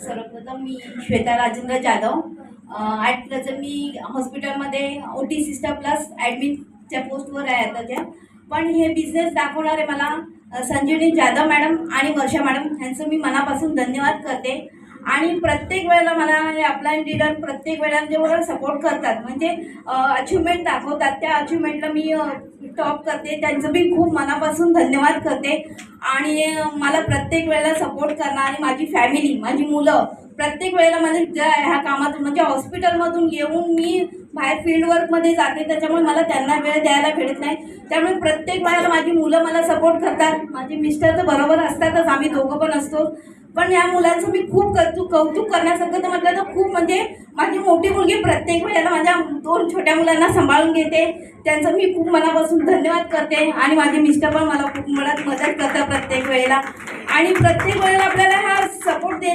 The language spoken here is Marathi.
सर्वप्रथम मी श्वेता राजेंद्र जाधव ॲट प्रेझेंट मी हॉस्पिटलमध्ये OT सिस्टर प्लस ॲडमिनच्या पोस्टवर आहे आताच्या. पण हे बिझनेस दाखवणारे मला संजीवनी जाधव मॅडम आणि वर्षा मॅडम यांचं मी मनापासून धन्यवाद करते. आणि प्रत्येक वेळेला मला हे अपलाईन लीडर प्रत्येक वेळेला जे मला सपोर्ट करतात, म्हणजे अचिव्हमेंट दाखवतात, त्या अचिव्हमेंटला मी टॉप करते. त्यांचं मी खूप मनापासून धन्यवाद करते. आणि मला प्रत्येक वेळेला सपोर्ट करणारी माझी फॅमिली, माझी मुलं प्रत्येक वेळेला म्हणजे ह्या कामातून म्हणजे हॉस्पिटलमधून येऊन मी बाहेर फील्ड वर्कमध्ये जाते, त्याच्यामुळे मला त्यांना वेळ द्यायला भेटत नाही. त्यामुळे प्रत्येक वेळेला माझी मुलं मला सपोर्ट करतात. माझे मिस्टर तर बरोबर असतातच, आम्ही दोघं पण असतो. पण या मुलांचं मी खूप कौतुक करण्यासारखं तर म्हटलं तर खूप, म्हणजे माझी मोठी मुलगी प्रत्येक वेळेला माझ्या 2 छोट्या मुलांना सांभाळून घेते. त्यांचं मी खूप मनापासून धन्यवाद करते. आणि माझे मिस्टर पण मला खूप मदत करतात प्रत्येक वेळेला. आणि प्रत्येक वेळेला आपल्याला हा सपोर्ट देणं